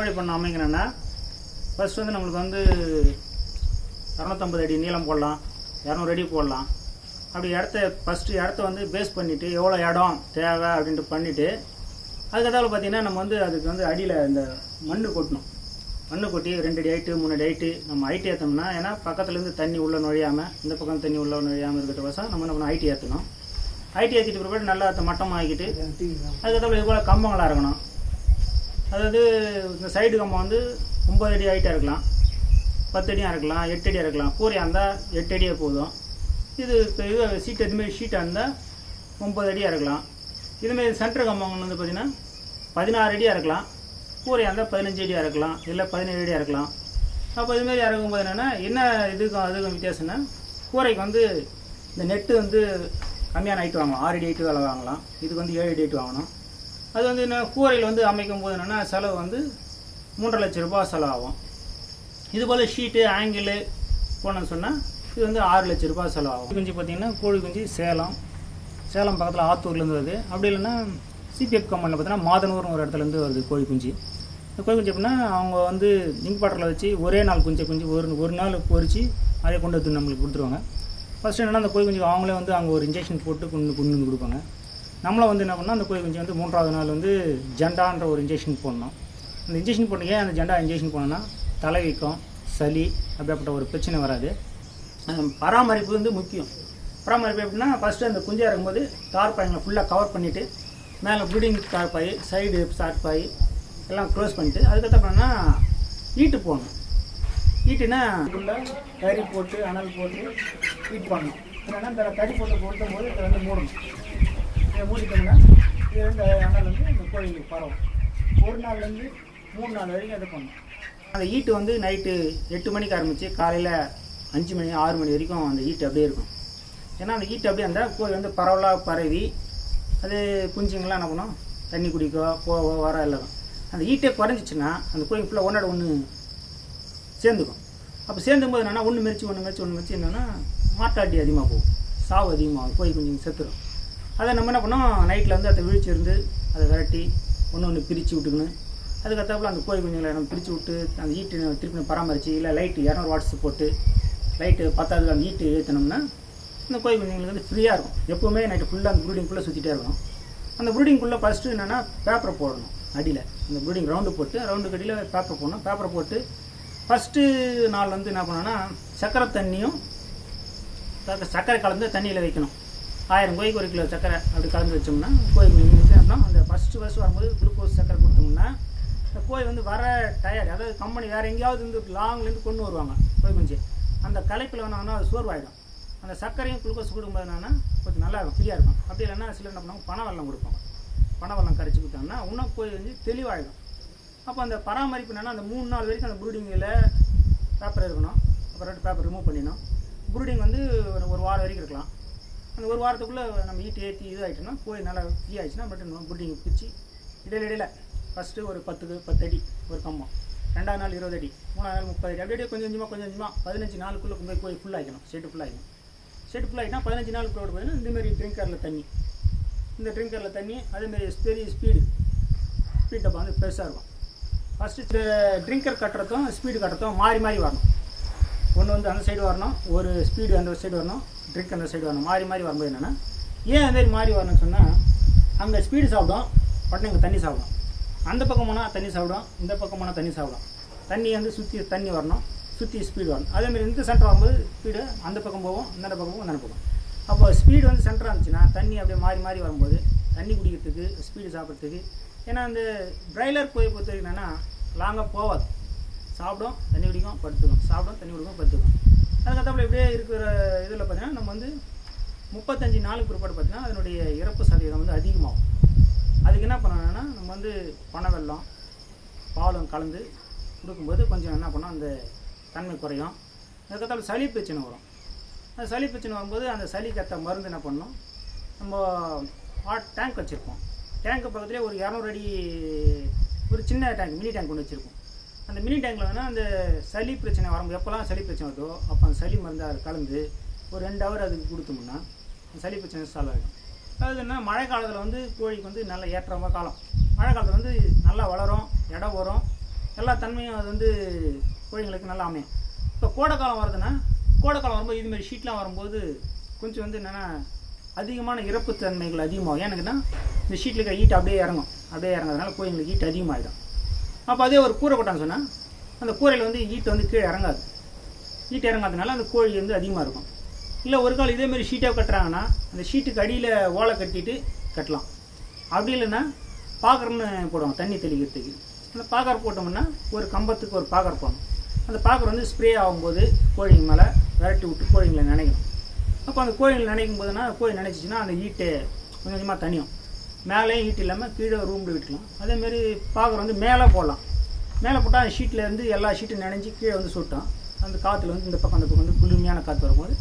எப்படி பண்ண அமைக்கணும்னா ஃபர்ஸ்ட் வந்து நம்மளுக்கு வந்து 250 அடி நீளம் போடலாம், 200 அடி போடலாம். அப்படி ஃபஸ்ட்டு இடத்த வந்து பேஸ் பண்ணிவிட்டு எவ்வளோ இடம் தேவை அப்படின்ட்டு பண்ணிவிட்டு அதுக்கப்புறம் பார்த்தீங்கன்னா நம்ம வந்து அதுக்கு வந்து அடியில் இந்த மண் கொட்டணும். மண் கொட்டி 2 அடி ஹைட்டு 3 அடி ஹைட்டு நம்ம ஹைட்டு ஏற்றோம்னா, ஏன்னா பக்கத்துலேருந்து தண்ணி உள்ளே நுழையாமல் இந்த பக்கம் தண்ணி உள்ளே நுழையாமல் இருக்கிறதுக்கோசம் நம்ம என்ன பண்ணணும், ஹைட்டு ஏற்றணும். ஹைட்டு ஏற்றிட்டு பிற்பாடு நல்லா மட்டமாக ஆக்கிட்டு அதுக்கப்புறம் இது போல் கம்பங்களாக இருக்கணும். அதாவது இந்த சைடு கம்பம் வந்து 9 அடி ஹைட்டாக இருக்கலாம், 10 அடியாக இருக்கலாம், 8 அடியாக இருக்கலாம். கூரையாக இருந்தால் 8 அடியே போதும். இது சீட் இதுமாரி ஷீட்டாக இருந்தால் 9 அடியாக இருக்கலாம். இதுமாரி சென்டர் கம்பம் வந்து பார்த்திங்கன்னா 16 அடியாக இருக்கலாம், கூரையாக இருந்தால் 15 அடியாக இருக்கலாம், இல்லை 17 அடியாக இருக்கலாம். அப்போ இதுமாரி இறக்கும்போது என்னென்னா என்ன இதுக்கும் அதுக்கும் வித்தியாசம்னா, கூரைக்கு வந்து இந்த நெட்டு வந்து கம்மியான ஹைட்டு வாங்கலாம், 6 அடி ஹைட்டு வேலை வாங்கலாம். இதுக்கு வந்து 7 அடி ஹைட்டு வாங்கணும். அது வந்து என்ன கூரையில் வந்து அமைக்கும் போது என்னென்னா செலவு வந்து 3.5 லட்ச ரூபாய் செலவாகும். இதுபோல் ஷீட்டு ஆங்கிள் போனோன்னு சொன்னால் இது வந்து 6 லட்ச ரூபாய் செலவாகும். குஞ்சு பார்த்திங்கன்னா கோழி குஞ்சு சேலம் பக்கத்தில் ஆத்தூர்லேருந்து வருது. அப்படி இல்லைன்னா சிபிஎஃப் கம்பெனியில் பார்த்தீங்கன்னா மாதனூர்னு ஒரு இடத்துலேருந்து வருது கோழி குஞ்சு. இந்த கோழி குஞ்சு எப்படின்னா அவங்க வந்து இன்குபேட்டரில் வச்சு ஒரே நாள் குஞ்சு ஒரு நாள் பொறிச்சு அதே கொண்டு வந்து நம்மளுக்கு கொடுத்துருவாங்க. ஃபஸ்ட்டு என்னென்னா அந்த கோழி குஞ்சுக்கு அவங்களே வந்து அங்கே ஒரு இன்ஜெக்ஷன் போட்டு கொண்டு வந்து கொடுப்பாங்க. நம்மளை வந்து என்ன பண்ணால் அந்த கோழி குஞ்சு வந்து 3ஆவது நாள் வந்து ஜெண்டான்ற ஒரு இன்ஜெக்ஷன் போடணும். அந்த இன்ஜெக்ஷன் போட்டு ஏன் அந்த ஜெண்டா இன்ஜெக்ஷன் போனோன்னா தலைவீக்கம், சளி அப்படிப்பட்ட ஒரு பிரச்சனை வராது. பராமரிப்பு வந்து முக்கியம். பராமரிப்பு எப்படின்னா ஃபஸ்ட்டு அந்த குஞ்சாக இருக்கும்போது தார்பாய்களை ஃபுல்லாக கவர் பண்ணிவிட்டு மேலே ப்ரீடிங் தார்பாய், சைடு தார்பாய் எல்லாம் க்ளோஸ் பண்ணிவிட்டு அதுக்கப்புறம்னா ஈட்டு போடணும். ஈட்டுனா ஃபுல்லாக கறி போட்டு அனல் போட்டு ஈட் பண்ணணும். இல்லைன்னா இந்த கறி போட்டு போடும் போது இதை வந்து மூடணும். இதை மூடிட்டோம்னா இது வந்து அனல் வந்து இந்த கோழிகளுக்கு பரவும். 1 நாள்லேருந்து 3 நாள் வரைக்கும் இது பண்ணணும். அந்த ஈட்டு வந்து நைட்டு 8 மணிக்கு ஆரம்பித்து காலையில் 5 மணி 6 மணி வரைக்கும் அந்த ஈட்டு அப்படியே இருக்கும். ஏன்னா அந்த ஈட்டு அப்படியே அந்த கோழி வந்து பரவலாக பரவி அது குஞ்சுங்களாம் என்ன பண்ணும், தண்ணி குடிக்கோ போவோ வர எல்லாம். அந்த ஈட்டே குறைஞ்சிச்சின்னா அந்த கோழி ஃபுல்லாக ஒன்றோட ஒன்று சேர்ந்துக்கும். அப்போ சேர்ந்தும் போது என்னென்னா ஒன்று மிரிச்சு என்னென்னா மாட்டாட்டி அதிகமாக போகும், சாவு அதிகமாகும், கோழி குஞ்சுங்க செத்துடும். அதை நம்ம என்ன பண்ணோம், நைட்டில் வந்து அதை விழிச்சு இருந்து அதை விரட்டி ஒன்று பிரித்து விட்டுக்கணும். அதுக்கப்புறம் அந்த கோழி குஞ்சுங்களை நம்ம பிரித்து விட்டு அந்த ஈட்டு திருப்பி பராமரித்து இல்லை லைட்டு 200 வாட்ஸ் போட்டு லைட்டு 10வது அந்த ஈட்டு ஏற்றினோம்னா இந்த கோழி குஞ்சுங்களுக்கு வந்து ஃப்ரீயாக இருக்கும். எப்போவுமே நைட்டு ஃபுல்லாக அந்த ப்ரூடிங்குள்ளே சுற்றிட்டே இருக்கணும். அந்த ப்ரூடிங்குள்ளே ஃபஸ்ட்டு என்னென்னா பேப்பரை போடணும். அடியில் இந்த ப்ரூடிங் ரவுண்டு போட்டு ரவுண்டுக்கு அடியில் பேப்பர் போடணும். பேப்பரை போட்டு ஃபஸ்ட்டு நாள் வந்து என்ன பண்ணோன்னா சர்க்கரை கலந்து தண்ணியில் வைக்கணும். 1000 கோழிக்கு 1 கிலோ சர்க்கரை அப்படி கலந்து வச்சோம்னா கோழி குஞ்சுங்கன்னா அந்த ஃபஸ்ட்டு வரும்போது குளுக்கோஸ் சர்க்கரை கொடுத்தோம்னா இந்த கோழி வந்து வர டயர்டு, அதாவது கம்பெனி வேறு எங்கேயாவது இருந்து லாங்லேருந்து கொண்டு வருவாங்க கோழி குஞ்சு. அந்த கலைப்பில் வேணாங்கன்னா அது சோர்வாயிடும். அந்த சர்க்கரையும் குளுக்கோஸ் கொடுக்கும்போது என்னன்னா கொஞ்சம் நல்லா இருக்கும், ஃப்ரீயாக இருக்கும். அப்படி இல்லைன்னா சிலர் என்ன பண்ணுவாங்க, பனவெல்லம் கொடுப்பாங்க. பனவெல்லம் கரைச்சி கொடுத்தாங்கன்னா இன்னும் கோழி வந்து தெளிவாகிடும். அப்போ அந்த பராமரிப்பு என்னென்னா அந்த 3 நாள் வரைக்கும் அந்த ப்ரூடிங்கில் பேப்பர் இருக்கணும். அப்புறம் பேப்பர் ரிமூவ் பண்ணிடணும். ப்ரூடிங் வந்து ஒரு வாரம் வரைக்கும் இருக்கலாம். அந்த ஒரு வாரத்துக்குள்ளே நம்ம ஈட்டு ஏற்றி இது ஆகிட்டோம்னா கோழி நல்லா ஃப்ரீ ஆகிடுச்சுன்னா பட் ப்ரூடிங் பிரித்து இடையில ஃபஸ்ட்டு ஒரு 10 அடி ஒரு கம்பம், 2ஆவது நாள் 20 அடி, 3ஆவது நாள் 30 அடி, அப்படியே கொஞ்சம் கொஞ்சமாக 15 நாளுக்குள்ளே கொண்டு போய் கோழி ஃபுல்லாகிக்கணும். ஷெட்டு ஃபுல்லாகிக்கணும். ஷெட்டு ஃபுல்லாகிட்டா 15 நாளுக்கு ரோடு போயின்னா இந்தமாரி ட்ரிங்கரில் தண்ணி அதேமாரி பெரிய ஸ்பீடு டப்பா வந்து பெருசாக இருக்கும். ஃபஸ்ட்டு ட்ரிங்கர் கட்டுறதும் ஸ்பீடு கட்டுறதும் மாறி வரணும். ஒன்று வந்து அந்த சைடு வரணும், ஒரு ஸ்பீடு அந்த சைடு வரணும், ட்ரிங்க் அந்த சைடு வரணும். மாறி வரும்போது என்னென்னா ஏன் அதுமாரி மாறி வரணும்னு சொன்னால் அங்கே ஸ்பீடு சாப்பிடும், பட்டம் இங்கே தண்ணி சாப்பிடும். அந்த பக்கம் போனால் தண்ணி சாப்பிடும், இந்த பக்கம் போனால் தண்ணி சாப்பிடும். தண்ணி வந்து சுற்றி தண்ணி வரணும், சுற்றி ஸ்பீடு வரணும். அதேமாதிரி இந்த சென்டர் வரும்போது ஸ்பீடு அந்த பக்கம் போகும், இந்த பக்கம் போகும், இந்த பக்கம். அப்போ ஸ்பீடு வந்து சென்டராக இருந்துச்சுன்னா தண்ணி அப்படியே மாறி வரும்போது தண்ணி குடிக்கிறதுக்கு ஸ்பீடு சாப்பிட்றதுக்கு. ஏன்னா அந்த பிராய்லர் கோழி பொறுத்த வரைக்கும் என்னென்னா லாங்காக போகாது, சாப்பிடும் தண்ணி குடிக்கும் படுத்துக்கும், சாப்பிடும் தண்ணி குடிக்கும் படுத்துக்கும். அதுக்கப்புறம் இப்படியே இருக்கிற இதில் பார்த்தீங்கன்னா நம்ம வந்து 35 நாளுக்கு பிற்பாடு பார்த்தீங்கன்னா அதனுடைய இறப்பு சதவீதம் வந்து அதிகமாகும். அதுக்கு என்ன பண்ணணும்னா நம்ம வந்து பனவெல்லம் பாலும் கலந்து கொடுக்கும்போது கொஞ்சம் என்ன பண்ணோம், அந்த தன்மை குறையும். அதுக்கப்புறம் சளி பிரச்சனை வரும். அந்த சளி பிரச்சனை வரும்போது அந்த சளிக்கத்த மருந்து என்ன பண்ணணும், நம்ம டேங்க் வச்சுருப்போம். டேங்க்கு பக்கத்துலேயே ஒரு 200 அடி ஒரு சின்ன டேங்க், மினி டேங்க் ஒன்று வச்சுருப்போம். அந்த மினி டேங்கில் வேணால் அந்த சளி பிரச்சனை வரும்போது எப்போல்லாம் சளி பிரச்சனை வருதோ அப்போ அந்த சளி மருந்து அதை கலந்து ஒரு 2 ஹவர் அதுக்கு கொடுத்தோம்னா அந்த சளி பிரச்சனை சால்வ் ஆகிடும். அதாவது என்ன, மழை காலத்தில் வந்து கோழிக்கு வந்து நல்ல ஏற்றமாக காலம். மழை காலத்தில் வந்து நல்லா வளரும், இடம் வரும், எல்லா தன்மையும் அது வந்து கோழிங்களுக்கு நல்லா அமையும். இப்போ கோடைக்காலம் வருதுன்னா, கோடைக்காலம் வரும்போது இதுமாரி ஷீட்லாம் வரும்போது கொஞ்சம் வந்து என்னென்னா அதிகமான இறப்பு தன்மைகள் அதிகமாகும். ஏன்னுக்குன்னா இந்த ஷீட்டில் இருக்கிற ஹீட் அப்படியே இறங்குறதுனால கோழிங்களுக்கு ஹீட் அதிகமாகிடும். அப்போ அதே ஒரு கூரை கொட்டான்னு சொன்னால் அந்த கூரையில் வந்து ஹீட் வந்து கீழே இறங்காது. ஹீட் இறங்காதனால அந்த கோழி வந்து அதிகமாக இருக்கும். இல்லை ஒரு கால் இதேமாரி ஷீட்டாக கட்டுறாங்கன்னா அந்த ஷீட்டுக்கு அடியில் ஓலை கட்டிட்டு கட்டலாம். அப்படி இல்லைன்னா பாக்கர்னு போடுவோம் தண்ணி தெளிக்கிறதுக்கு. அந்த பாக்கர் போட்டோம்னா ஒரு கம்பத்துக்கு ஒரு பாக்கர் போடணும். அந்த பாக்கர் வந்து ஸ்ப்ரே ஆகும்போது கோழிங்க மேலே விரட்டி விட்டு கோழிங்களை நினைக்கணும். அப்போ அந்த கோழிங்களை நினைக்கும் போதுனா கோழி நினைச்சிச்சின்னா அந்த ஹீட்டு கொஞ்சம் கொஞ்சமாக தனியும். மேலேயும் ஹீட் இல்லாமல் கீழே ரூமில் விட்டுக்கலாம். அதேமாரி பாக்கர் வந்து மேலே போடலாம். மேலே போட்டால் அந்த ஷீட்லேருந்து எல்லா ஷீட்டும் நினைஞ்சி கீழே வந்து சுட்டோம். அந்த காற்றுல வந்து இந்த பக்கம் அந்த பக்கம் வந்து குளுமையான காற்று வரும்போது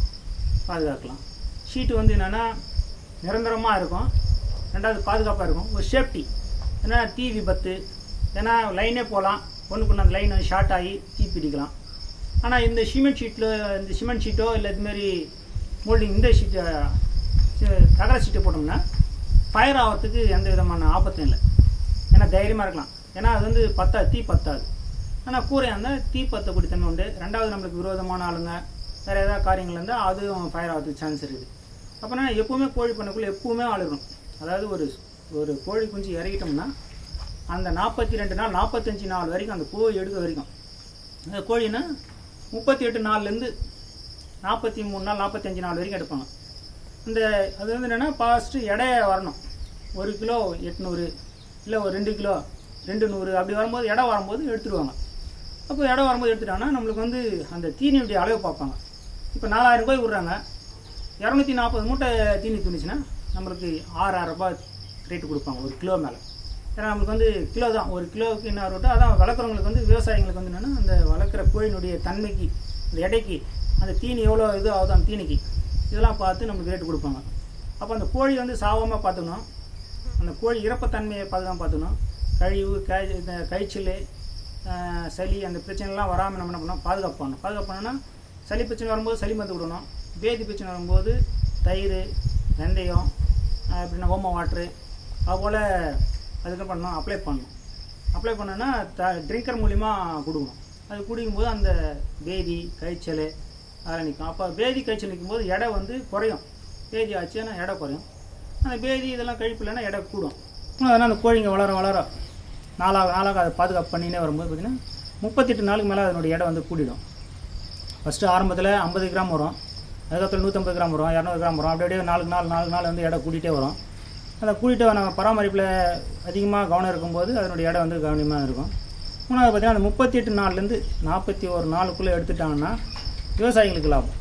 பாதுகாக்கலாம். ஷீட்டு வந்து என்னென்னா நிரந்தரமாக இருக்கும். ரெண்டாவது பாதுகாப்பாக இருக்கும். ஒரு சேஃப்டி, ஏன்னா தீ விபத்து, ஏன்னா லைனே போகலாம், ஒன்றுக்கு அந்த லைன் வந்து ஷார்ட் ஆகி தீ பிடிக்கலாம். ஆனால் இந்த சிமெண்ட் ஷீட்டோ இல்லை இதுமாரி மோல்டிங் இந்த ஷீட்டை தகர ஷீட்டை போட்டோம்னா ஃபயர் ஆகிறதுக்கு எந்த விதமான ஆபத்தும் இல்லை. ஏன்னா தைரியமாக இருக்கலாம். ஏன்னா அது வந்து தீ பத்தாது. ஆனால் கூரையாக இருந்தால் தீ பற்றக்கூடிய தன்மை உண்டு. ரெண்டாவது நம்மளுக்கு விரோதமான ஆளுங்க வேறு ஏதாவது காரியங்கள் இருந்தால் அதுவும் ஃபயர் ஆகிறதுக்கு சான்ஸ் இருக்குது. அப்போனா எப்போவுமே கோழி பண்ணக்குள்ளே எப்பவுமே ஆள் இருக்கணும். அதாவது ஒரு கோழி குஞ்சு இறக்கிட்டோம்னா அந்த 42 நாள் 45 நாள் வரைக்கும் அந்த கோழி எடுக்க வரைக்கும் அந்த கோழின்னா 38 நாள்லேருந்து 43 நாள் 45 நாள் வரைக்கும் எடுப்பாங்க. அது வந்து என்னென்னா ஃபஸ்ட்டு எடை வரணும். 1 கிலோ 800 இல்லை ஒரு 2 கிலோ 200 அப்படி வரும்போது எடை வரும்போது எடுத்துடுவாங்க. அப்போ எடை வரும்போது எடுத்துட்டாங்கன்னா நம்மளுக்கு வந்து அந்த தீனியுடைய அளவு பார்ப்பாங்க. இப்போ 4000 ரூபாய் விட்றாங்க, 240 மூட்டை தீனி துணிச்சுன்னா நம்மளுக்கு 6000 ரூபாய் ரேட்டு கொடுப்பாங்க ஒரு கிலோ மேலே. ஏன்னா நம்மளுக்கு வந்து கிலோ தான், ஒரு கிலோவுக்கு என்ன ரூட்டோ அதான் வளர்க்குறவங்களுக்கு வந்து விவசாயிங்களுக்கு வந்து என்னென்னா அந்த வளர்க்குற கோழியினுடைய தன்மைக்கு அந்த எடைக்கு அந்த தீனி எவ்வளோ இது ஆகுது அந்த தீனிக்கு இதெல்லாம் பார்த்து நம்மளுக்கு ரேட்டு கொடுப்பாங்க. அப்போ அந்த கோழி வந்து சாவாமல் பார்த்துக்கணும். அந்த கோழி இறப்பத்தன்மையை பார்த்து பார்த்துக்கணும். கழிவு காய்ச்சல் சளி அந்த பிரச்சனைலாம் வராமல் நம்ம என்ன பண்ணோம் பாதுகாப்பு பண்ணோம்னா சளி பிரச்சனை வரும்போது சளி மருந்து விடணும். பேதி பிரச்சனை வரும்போது தயிர் வெந்தயம் அப்படின்னா ஓம வாட்ரு அதுபோல் அதுக்கு பண்ணணும் அப்ளை பண்ணோன்னா ட்ரிங்கர் மூலிமா கொடுக்கணும். அது குடிக்கும்போது அந்த பேதி காய்ச்சல் அதெல்லாம் நிற்கும். அப்போ பேதி காய்ச்சல் நிற்கும்போது எடை வந்து குறையும். பேதி ஆச்சுன்னா எடை குறையும். அந்த பேதி இதெல்லாம் கழிப்பு இல்லைன்னா எடை கூடும். அதனால் அந்த கோழிங்க வளர நாளாக அதை பாதுகாப்பு பண்ணினே வரும்போது பார்த்திங்கன்னா 38 நாளுக்கு மேலே அதனுடைய எடை வந்து கூடிடும். ஃபஸ்ட்டு ஆரம்பத்தில் 50 கிராம் வரும், அதுக்கப்புறம் 150 கிராம் வரும், 200 கிராம் வரும். அப்படியே 4 நாள் வந்து எடை கூட்டிகிட்டே வரும். அதை கூட்டிகிட்டு நம்ம பராமரிப்பில் அதிகமாக கவனம் இருக்கும்போது அதனுடைய எடை வந்து கவனமாக இருக்கும். மூணாவது பார்த்திங்கன்னா அந்த 38 நாள்லேருந்து 41 நாளுக்குள்ளே எடுத்துட்டாங்கன்னா விவசாயிகளுக்கு லாபம்.